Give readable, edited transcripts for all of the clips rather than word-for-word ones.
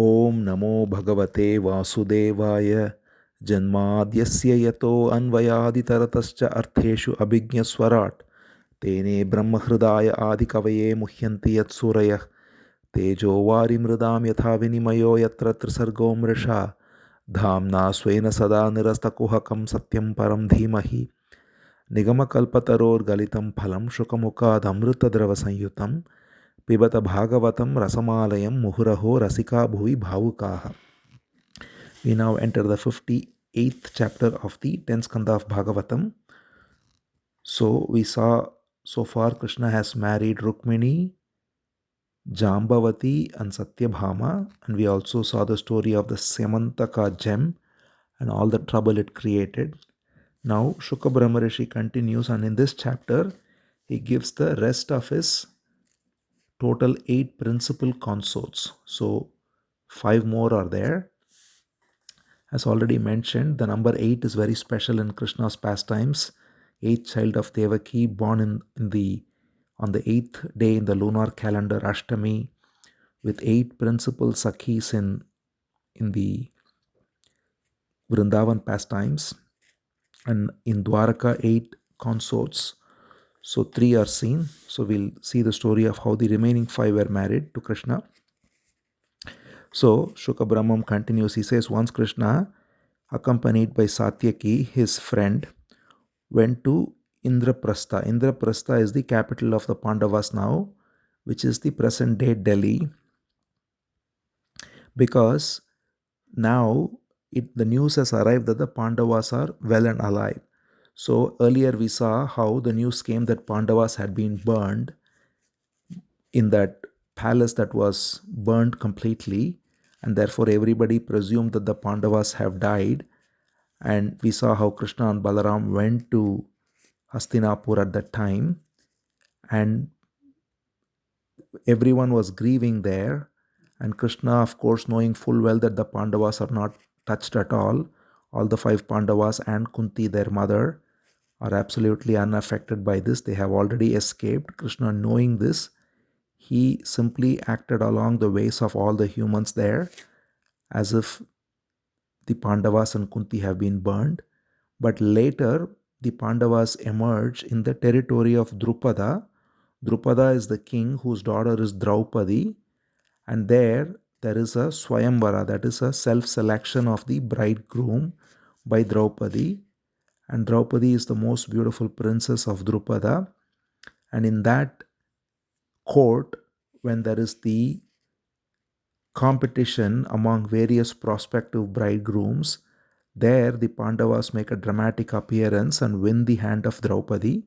ॐ नमो भगवते वासुदेवाय जन्माद्यस्य यतो अन्वयादितरतश्च अर्थेषु अभिज्ञस्वराट् तेने ब्रह्महृदाय आदिकवये मुह्यन्ति यत्सूरयः तेजो वारिमृदां यथा विनिमयो यत्र त्रिसर्गो मृषा धाम्ना स्वेन सदा निरस्तकुहकं सत्यं परं धीमहि निगमकल्पतरोर्गलितं फलं शुकमुखादमृतद्रवसंयुतं पिबत भागवतं रसमालयं मुहुरहो रसिका भुवि भावुकाः. We now enter the 58th chapter of the 10th Skandha of Bhagavatam. So we saw so far Krishna has married Rukmini, Jambavati and Satyabhama, and we also saw the story of the Samantaka gem and all the trouble it created. Now Shuka Brahma Rishi continues, and in this chapter he gives the rest of his total 8 principal consorts. So 5 more are there. As already mentioned, the number 8 is very special in Krishna's pastimes. 8th child of Devaki, born on the 8th day in the lunar calendar, Ashtami, with 8 principal Sakhis in the Vrindavan pastimes. And in Dwaraka, 8 consorts. So 3 are seen. So we'll see the story of how the remaining 5 were married to Krishna. So Shuka Brahmam continues. He says, once Krishna, accompanied by Satyaki, his friend, went to Indraprastha. Indraprastha is the capital of the Pandavas now, which is the present day Delhi, because now the news has arrived that the Pandavas are well and alive. So earlier we saw how the news came that Pandavas had been burned in that palace that was burned completely, and therefore everybody presumed that the Pandavas have died. And we saw how Krishna and Balaram went to Hastinapur at that time, and everyone was grieving there. And Krishna, of course, knowing full well that the Pandavas are not touched at all the 5 Pandavas and Kunti, their mother, are absolutely unaffected by this. They have already escaped. Krishna, knowing this, he simply acted along the ways of all the humans there, as if the Pandavas and Kunti have been burned. But later, the Pandavas emerge in the territory of Drupada. Drupada is the king whose daughter is Draupadi, and there is a Swayamvara, that is a self-selection of the bridegroom by Draupadi. And Draupadi is the most beautiful princess of Drupada. And in that court, when there is the competition among various prospective bridegrooms, there the Pandavas make a dramatic appearance and win the hand of Draupadi.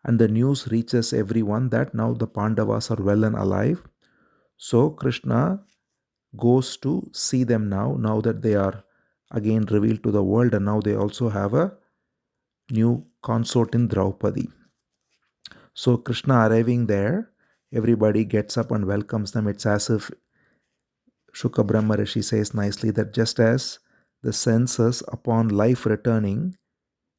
And the news reaches everyone that now the Pandavas are well and alive. So Krishna goes to see them now that they are again revealed to the world, and now they also have a new consort in Draupadi. So Krishna arriving there, everybody gets up and welcomes them. It's as if Shuka Brahma Rishi says nicely that just as the senses upon life returning,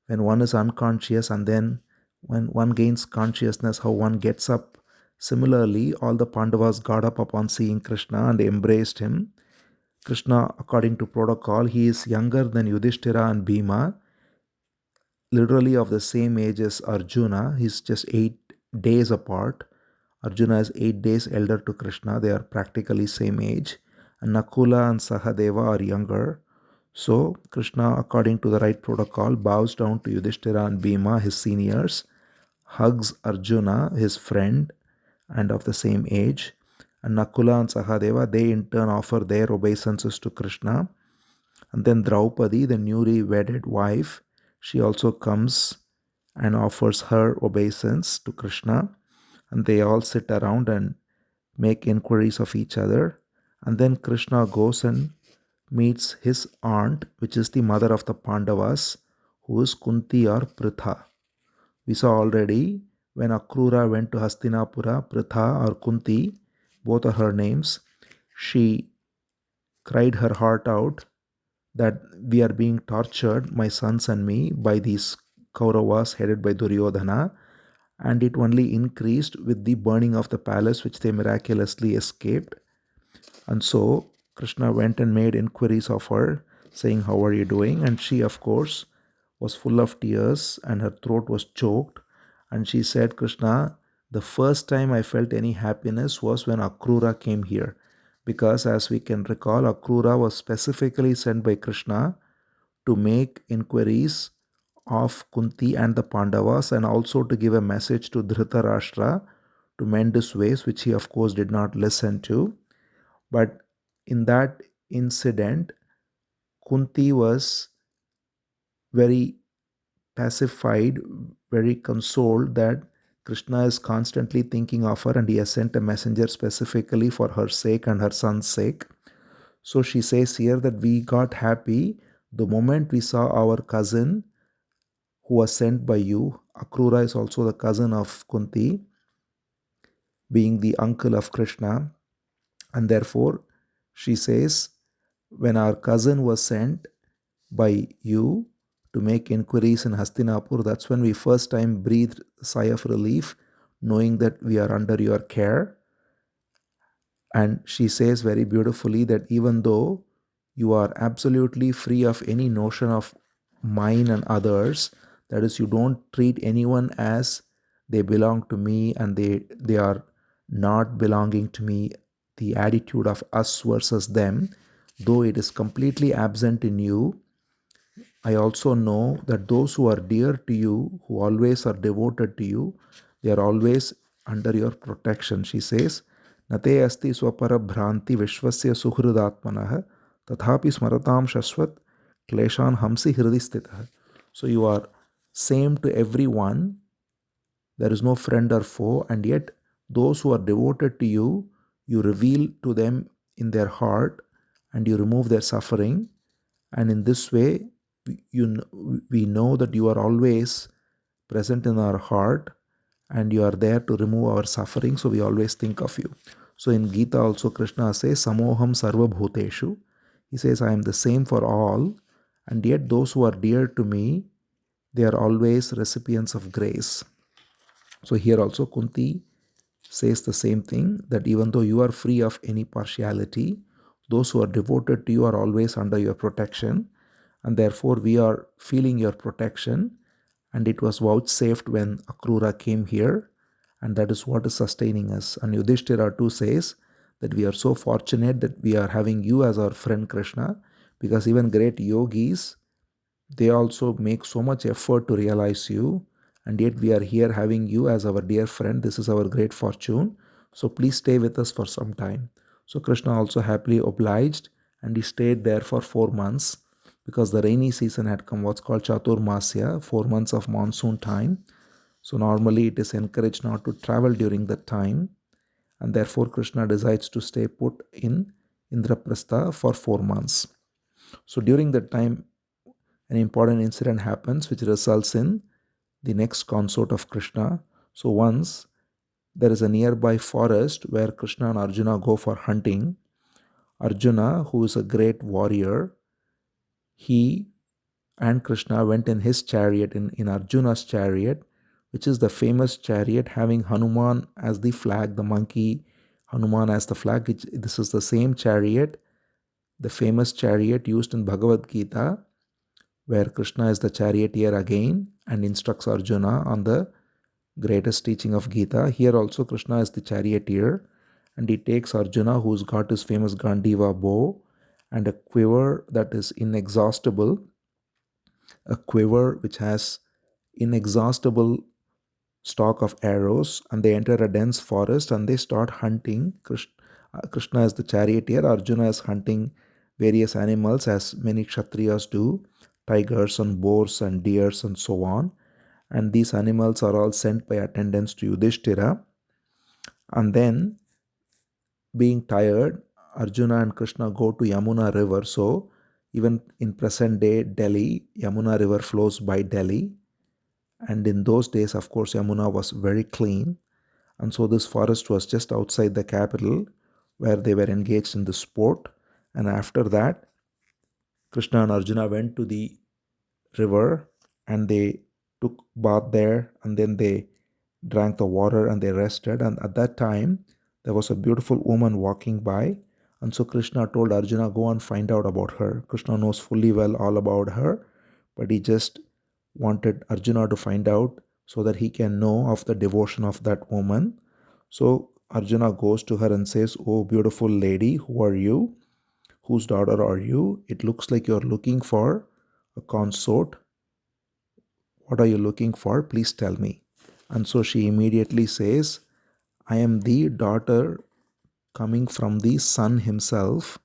when one is unconscious and then when one gains consciousness, how one gets up. Similarly, all the Pandavas got up upon seeing Krishna and embraced him. Krishna, according to protocol, he is younger than Yudhishthira and Bhima, literally of the same age as Arjuna. He's just 8 days apart. Arjuna is 8 days elder to Krishna. They are practically same age. And Nakula and Sahadeva are younger. So Krishna, according to the right protocol, bows down to Yudhishthira and Bhima, his seniors, hugs Arjuna, his friend and of the same age, and Nakula and Sahadeva, they in turn offer their obeisances to Krishna. And then Draupadi, the newly wedded wife, she also comes and offers her obeisance to Krishna, and they all sit around and make inquiries of each other. And then Krishna goes and meets his aunt, which is the mother of the Pandavas, who is Kunti or Pritha. We saw already when Akrura went to Hastinapura, Pritha or Kunti, both are her names, she cried her heart out that we are being tortured, my sons and me, by these Kauravas headed by Duryodhana, and it only increased with the burning of the palace, which they miraculously escaped. And so Krishna went and made inquiries of her, saying, "How are you doing?" And she, of course, was full of tears and her throat was choked. And she said, "Krishna, the first time I felt any happiness was when Akrura came here." Because, as we can recall, Akrura was specifically sent by Krishna to make inquiries of Kunti and the Pandavas, and also to give a message to Dhritarashtra to mend his ways, which he, of course, did not listen to. But in that incident, Kunti was very pacified, very consoled that Krishna is constantly thinking of her and he has sent a messenger specifically for her sake and her son's sake. So she says here that we got happy the moment we saw our cousin who was sent by you. Akrura is also the cousin of Kunti, being the uncle of Krishna. And therefore, she says, when our cousin was sent by you to make inquiries in Hastinapur, that's when we first time breathed a sigh of relief, knowing that we are under your care. And she says very beautifully that even though you are absolutely free of any notion of mine and others, that is, you don't treat anyone as they belong to me and they are not belonging to me, the attitude of us versus them, though it is completely absent in you, I also know that those who are dear to you, who always are devoted to you, they are always under your protection. She says, Nate asti swapara bhranti vishwasya suhrudatmanah tathapi smaratam shaswat kleshan hamsi hridistitah. So you are same to everyone. There is no friend or foe, and yet those who are devoted to you, you reveal to them in their heart and you remove their suffering. And in this way, we know that you are always present in our heart and you are there to remove our suffering. So we always think of you. So in Gita also Krishna says, Samoham Sarva Bhuteshu. He says, I am the same for all. And yet those who are dear to me, they are always recipients of grace. So here also Kunti says the same thing, that even though you are free of any partiality, those who are devoted to you are always under your protection, and therefore we are feeling your protection, and it was vouchsafed when Akrura came here, and that is what is sustaining us. And Yudhishthira too says that we are so fortunate that we are having you as our friend Krishna, because even great yogis, they also make so much effort to realize you, and yet we are here having you as our dear friend. This is our great fortune. So please stay with us for some time. So Krishna also happily obliged, and he stayed there for 4 months, because the rainy season had come, what's called Chaturmasya, 4 months of monsoon time. So normally it is encouraged not to travel during that time, and therefore Krishna decides to stay put in Indraprastha for 4 months. So during that time, an important incident happens which results in the next consort of Krishna. So once there is a nearby forest where Krishna and Arjuna go for hunting. Arjuna, who is a great warrior, he and Krishna went in his chariot, in Arjuna's chariot, which is the famous chariot having Hanuman as the flag, the monkey Hanuman as the flag. This is the same chariot, the famous chariot used in Bhagavad Gita, where Krishna is the charioteer again and instructs Arjuna on the greatest teaching of Gita. Here also Krishna is the charioteer, and he takes Arjuna, who's got his famous Gandiva bow and a quiver that is inexhaustible, a quiver which has inexhaustible stock of arrows, and they enter a dense forest and they start hunting. Krishna is the charioteer, Arjuna is hunting various animals as many Kshatriyas do, tigers and boars and deers and so on. And these animals are all sent by attendants to Yudhishthira. And then, being tired, Arjuna and Krishna go to Yamuna river. So even in present day Delhi, Yamuna river flows by Delhi. And in those days, of course, Yamuna was very clean. And so this forest was just outside the capital, where they were engaged in the sport. And after that, Krishna and Arjuna went to the river and they took bath there, and then they drank the water and they rested. And at that time, there was a beautiful woman walking by. And so Krishna told Arjuna, go and find out about her. Krishna knows fully well all about her, but he just wanted Arjuna to find out so that he can know of the devotion of that woman. So Arjuna goes to her and says, oh, beautiful lady, who are you? Whose daughter are you? It looks like you're looking for a consort. What are you looking for? Please tell me. And so she immediately says, I am the daughter coming from the sun himself,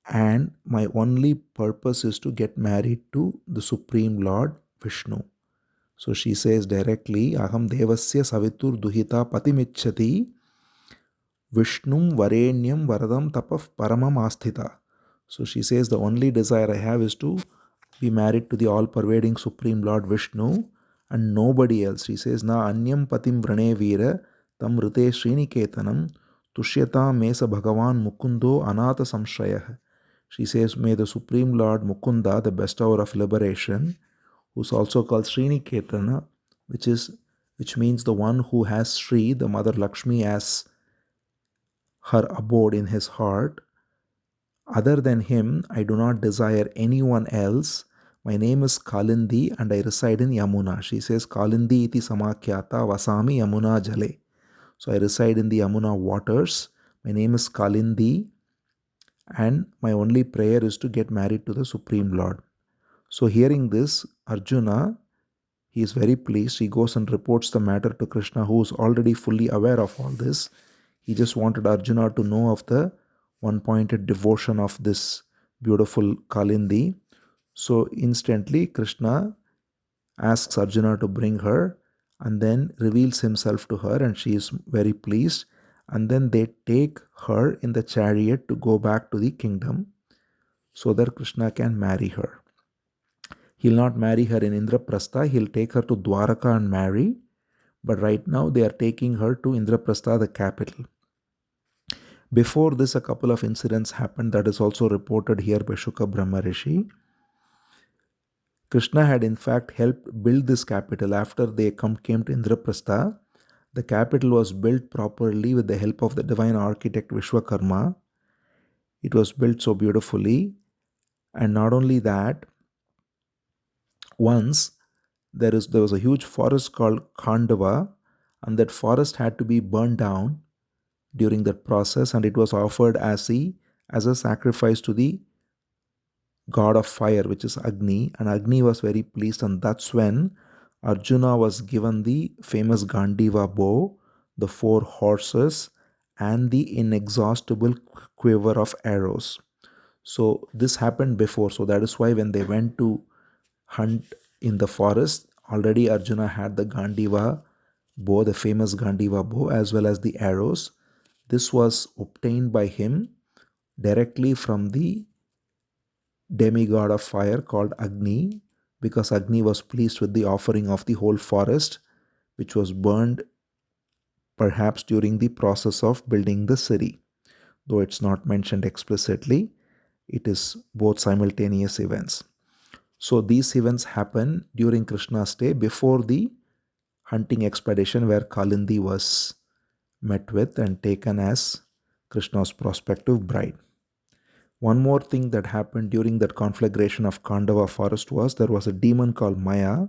and my only purpose is to get married to the Supreme Lord Vishnu. So she says directly, Aham devasya savitur duhita patimichati Vishnum varenyam varadam tapaf paramam asthita. So she says, the only desire I have is to be married to the all-pervading Supreme Lord Vishnu and nobody else. She says, na anyam patim vrane veera tam rite sriniketanam tushyata mesa bhagavan mukundo anata samshayah. She says, may the Supreme Lord Mukunda, the bestower of liberation, who's also called Sriniketana, which means the one who has Sri, the mother Lakshmi, as her abode in his heart. Other than him, I do not desire anyone else. My name is Kalindi and I reside in Yamuna. She says, Kalindi iti samakyata vasami Yamuna jale. So I reside in the Yamuna waters. My name is Kalindi and my only prayer is to get married to the Supreme Lord. So hearing this, Arjuna, he is very pleased. He goes and reports the matter to Krishna, who is already fully aware of all this. He just wanted Arjuna to know of the one-pointed devotion of this beautiful Kalindi. So instantly Krishna asks Arjuna to bring her and then reveals himself to her, and she is very pleased. And then they take her in the chariot to go back to the kingdom so that Krishna can marry her. He'll not marry her in Indraprastha, he'll take her to Dwaraka and marry. But right now they are taking her to Indraprastha, the capital. Before this, a couple of incidents happened that is also reported here by Shuka Brahma Rishi. Krishna had in fact helped build this capital after they came to Indraprastha. The capital was built properly with the help of the divine architect Vishwakarma. It was built so beautifully. And not only that, once there was a huge forest called Khandava, and that forest had to be burned down during that process, and it was offered as a sacrifice to the god of fire, which is Agni, and Agni was very pleased, and that's when Arjuna was given the famous Gandiva bow, the 4 horses, and the inexhaustible quiver of arrows. So this happened before, so that is why when they went to hunt in the forest, already Arjuna had the Gandiva bow, the famous Gandiva bow, as well as the arrows. This was obtained by him directly from the demigod of fire called Agni, because Agni was pleased with the offering of the whole forest, which was burned perhaps during the process of building the city. Though it's not mentioned explicitly, it is both simultaneous events. So these events happen during Krishna's stay before the hunting expedition where Kalindi was met with and taken as Krishna's prospective bride. One more thing that happened during that conflagration of Khandava forest was there was a demon called Maya,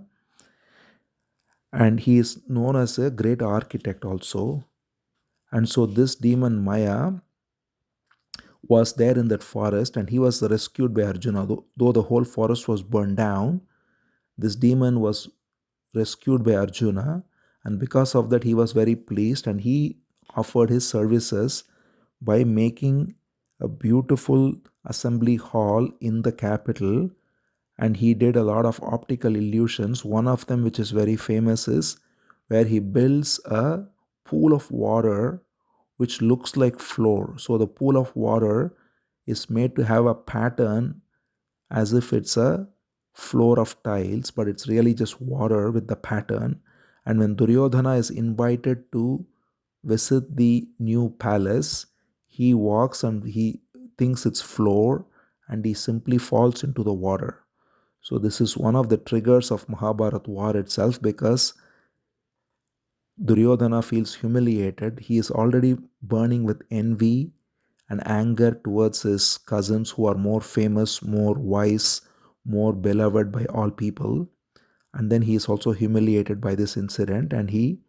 and he is known as a great architect also. And so this demon Maya was there in that forest, and he was rescued by Arjuna. Though the whole forest was burned down, this demon was rescued by Arjuna, and because of that he was very pleased, and he offered his services by making a beautiful assembly hall in the capital, and he did a lot of optical illusions. One of them, which is very famous, is where he builds a pool of water which looks like floor. So the pool of water is made to have a pattern as if it's a floor of tiles, but it's really just water with the pattern. And when Duryodhana is invited to visit the new palace, he walks and he thinks it's floor, and he simply falls into the water. So this is one of the triggers of Mahabharata war itself, because Duryodhana feels humiliated. He is already burning with envy and anger towards his cousins who are more famous, more wise, more beloved by all people. And then he is also humiliated by this incident, and he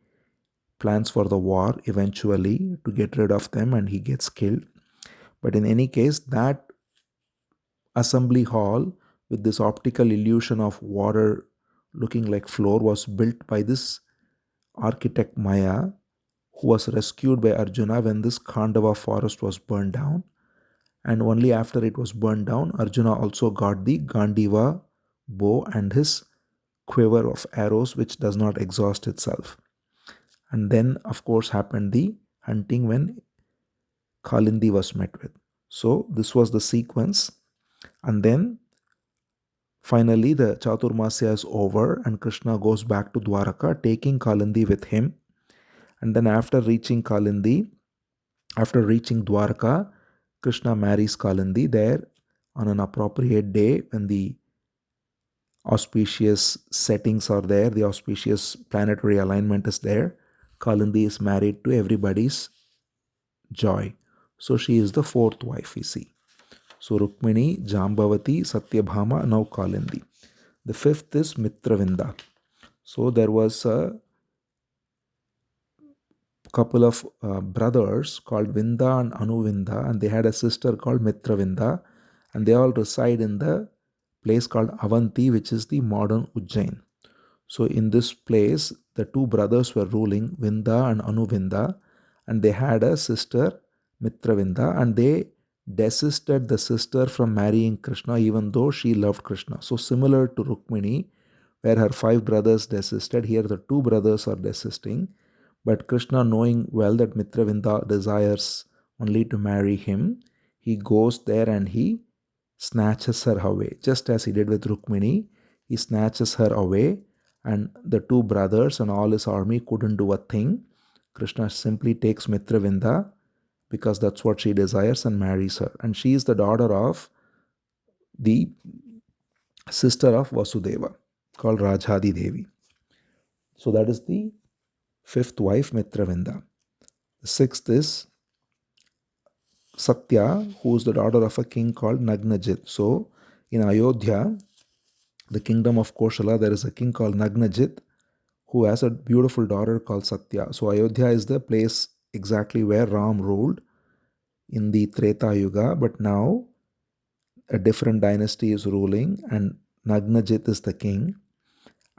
plans for the war eventually to get rid of them, and he gets killed. But in any case, that assembly hall with this optical illusion of water looking like floor was built by this architect Maya, who was rescued by Arjuna when this Khandava forest was burned down. And only after it was burned down, Arjuna also got the Gandiva bow and his quiver of arrows, which does not exhaust itself. And then, of course, happened the hunting when Kalindi was met with. So, this was the sequence. And then, finally, the Chaturmasya is over, and Krishna goes back to Dwaraka, taking Kalindi with him. And then, after reaching Dwaraka, Krishna marries Kalindi there on an appropriate day when the auspicious settings are there, the auspicious planetary alignment is there. Kalindi is married to everybody's joy. So she is the fourth wife, we see. So Rukmini, Jambavati, Satyabhama, now Kalindi. The fifth is Mitravinda. So there was a couple of brothers called Vinda and Anuvinda, and they had a sister called Mitravinda, and they all reside in the place called Avanti, which is the modern Ujjain. So in this place, the two brothers were ruling, Vinda and Anuvinda, and they had a sister, Mitravinda, and they desisted the sister from marrying Krishna even though she loved Krishna. So similar to Rukmini, where her five brothers desisted, here the two brothers are desisting. But Krishna, knowing well that Mitravinda desires only to marry him, he goes there and he snatches her away. Just as he did with Rukmini, he snatches her away, and the two brothers and all his army couldn't do a thing. Krishna simply takes Mitravinda because that's what she desires and marries her. And she is the daughter of the sister of Vasudeva called Rajhadi Devi. So that is the fifth wife, Mitravinda. The sixth is Satya, who is the daughter of a king called Nagnajit. So in Ayodhya, the kingdom of Koshala, there is a king called Nagnajit who has a beautiful daughter called Satya. So Ayodhya is the place exactly where Ram ruled in the Treta Yuga, but now a different dynasty is ruling, and Nagnajit is the king,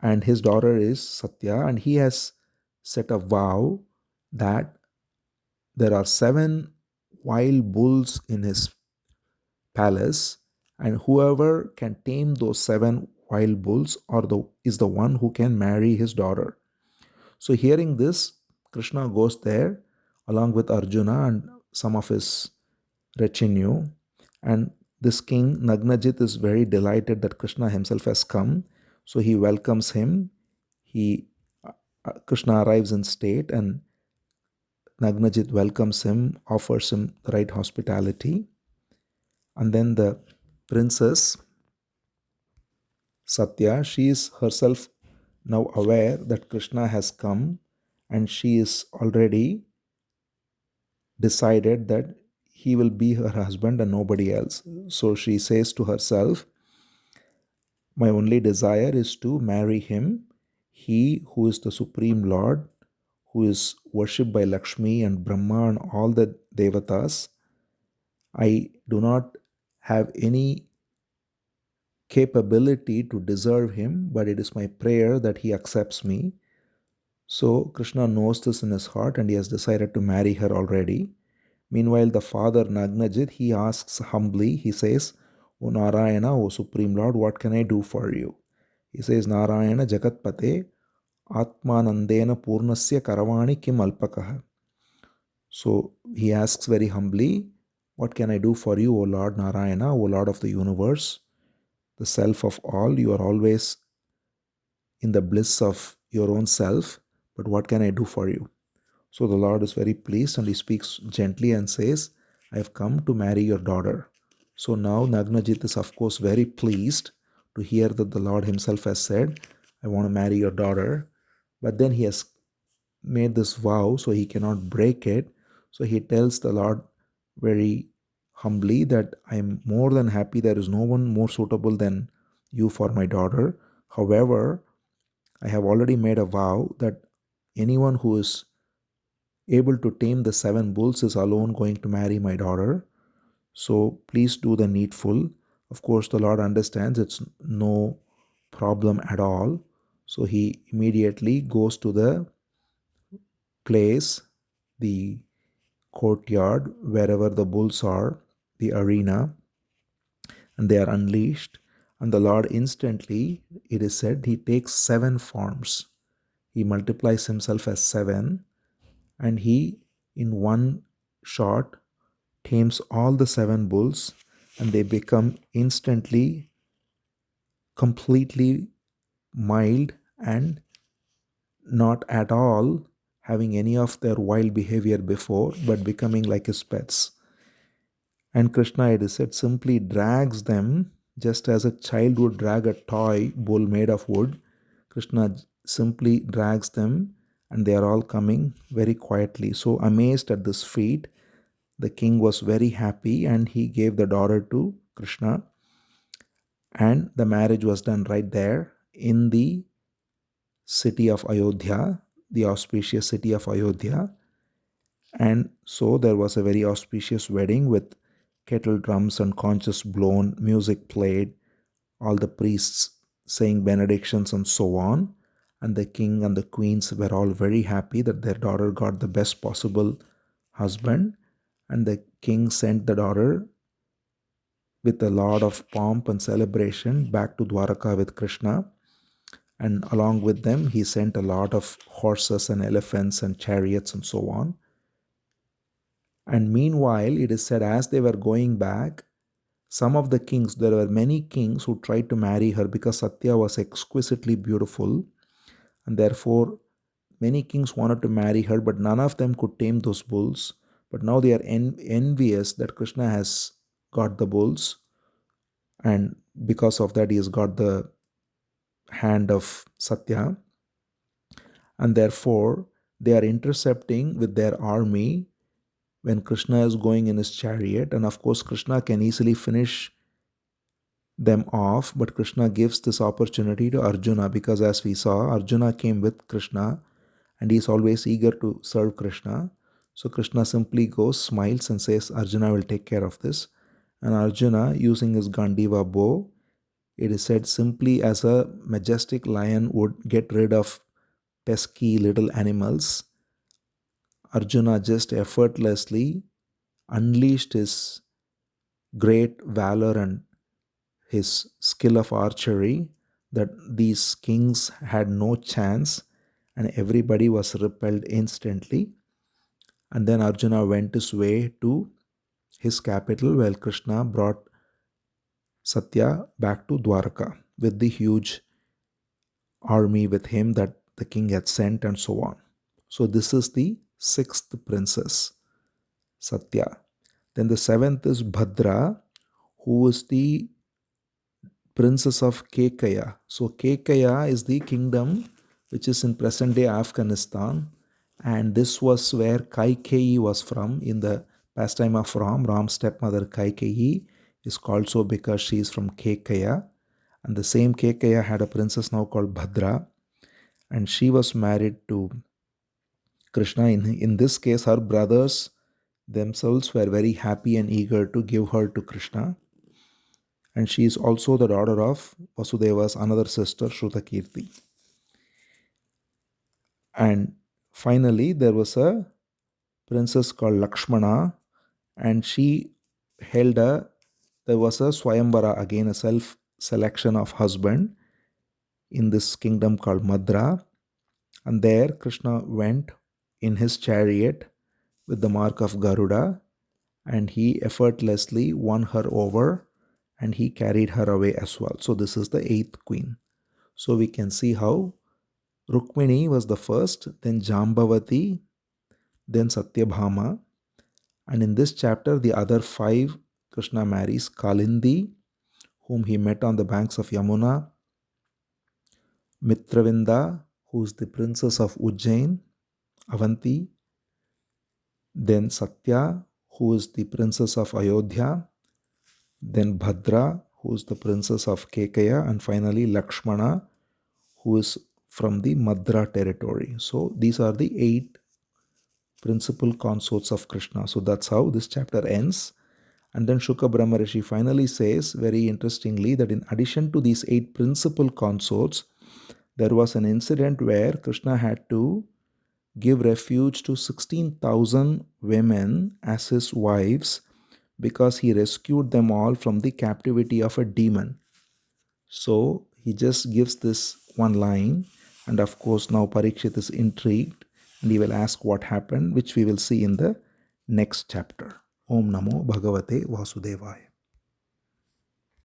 and his daughter is Satya, and he has set a vow that there are 7 wild bulls in his palace, and whoever can tame those 7 wild bulls is the one who can marry his daughter. So hearing this, Krishna goes there along with Arjuna and some of his retinue, and this king Nagnajit is very delighted that Krishna himself has come. So he welcomes him. Krishna arrives in state, and Nagnajit welcomes him, offers him the right hospitality. And then the princess Satya, she is herself now aware that Krishna has come, and she is already decided that he will be her husband and nobody else. So she says to herself, my only desire is to marry him, he who is the Supreme Lord, who is worshipped by Lakshmi and Brahma and all the Devatas. I do not have any capability to deserve him, but it is my prayer that he accepts me. So Krishna knows this in his heart, and he has decided to marry her already. Meanwhile, the father Nagnajit, he asks humbly, he says, O Narayana, O Supreme Lord, what can I do for you? He says, Narayana Jagatpate Atmanandena Purnasya Karavani Kim Alpakaha. So he asks very humbly, what can I do for you, O Lord Narayana, O Lord of the universe, the self of all? You are always in the bliss of your own self, but what can I do for you? So the Lord is very pleased, and he speaks gently and says, I have come to marry your daughter. So now Nagnajit is of course very pleased to hear that the Lord himself has said, I want to marry your daughter. But then he has made this vow, so he cannot break it. So he tells the Lord very humbly that I am more than happy. There is no one more suitable than you for my daughter. However, I have already made a vow that anyone who is able to tame the 7 bulls is alone going to marry my daughter. So please do the needful. Of course, the Lord understands it's no problem at all. So he immediately goes to the place, the courtyard, wherever the bulls are, the arena, and they are unleashed. And the Lord instantly, it is said, he takes 7 forms. He multiplies himself as 7, and he, in one shot, tames all the 7 bulls, and they become instantly completely mild and not at all having any of their wild behavior before, but becoming like his pets. And Krishna, it is said, simply drags them just as a child would drag a toy bull made of wood. Krishna simply drags them, and they are all coming very quietly. So amazed at this feat, the king was very happy and he gave the daughter to Krishna. And the marriage was done right there in the city of Ayodhya, the auspicious city of Ayodhya. And so there was a very auspicious wedding with kettle drums and conches blown, music played, all the priests saying benedictions and so on. And the king and the queens were all very happy that their daughter got the best possible husband. And the king sent the daughter with a lot of pomp and celebration back to Dwaraka with Krishna. And along with them, he sent a lot of horses and elephants and chariots and so on. And meanwhile, it is said as they were going back, some of the kings, there were many kings who tried to marry her because Satya was exquisitely beautiful. And therefore, many kings wanted to marry her, but none of them could tame those bulls. But now they are envious that Krishna has got the bulls. And because of that, he has got the hand of Satya. And therefore, they are intercepting with their army when Krishna is going in his chariot. And of course, Krishna can easily finish them off, but Krishna gives this opportunity to Arjuna because, as we saw, Arjuna came with Krishna and he is always eager to serve Krishna. So Krishna simply goes, smiles, and says, Arjuna will take care of this. And Arjuna, using his Gandiva bow, it is said, simply as a majestic lion would get rid of pesky little animals, Arjuna just effortlessly unleashed his great valor and his skill of archery that these kings had no chance and everybody was repelled instantly. And then Arjuna went his way to his capital while Krishna brought Satya back to Dwaraka with the huge army with him that the king had sent and so on. So this is the 6th princess, Satya. Then the 7th is Bhadra, who is the princess of Kekaya. So Kekaya is the kingdom which is in present day Afghanistan, and this was where Kaikeyi was from in the pastime of Ram. Ram's stepmother Kaikeyi is called so because she is from Kekaya, and the same Kekaya had a princess now called Bhadra, and she was married to Krishna. In this case, her brothers themselves were very happy and eager to give her to Krishna. And she is also the daughter of Vasudeva's another sister, Shrutakirti. And finally, there was a princess called Lakshmana, and she there was a Swayambara, again a self selection of husband in this kingdom called Madra. And there Krishna went in his chariot with the mark of Garuda, and he effortlessly won her over and he carried her away as well. So this is the 8th queen. So we can see how Rukmini was the first, then Jambavati, then Satyabhama. And in this chapter, the other 5 Krishna marries: Kalindi, whom he met on the banks of Yamuna; Mitravinda, who is the princess of Ujjain, Avanti; then Satya, who is the princess of Ayodhya, then Bhadra, who is the princess of Kekaya, and finally Lakshmana, who is from the Madra territory. So these are the 8 principal consorts of Krishna. So that's how this chapter ends. And then Shuka Brahma Rishi finally says, very interestingly, that in addition to these 8 principal consorts, there was an incident where Krishna had to give refuge to 16,000 women as his wives because he rescued them all from the captivity of a demon. So he just gives this one line, and of course now Parikshit is intrigued and he will ask what happened, which we will see in the next chapter. Om Namo Bhagavate Vasudevaya.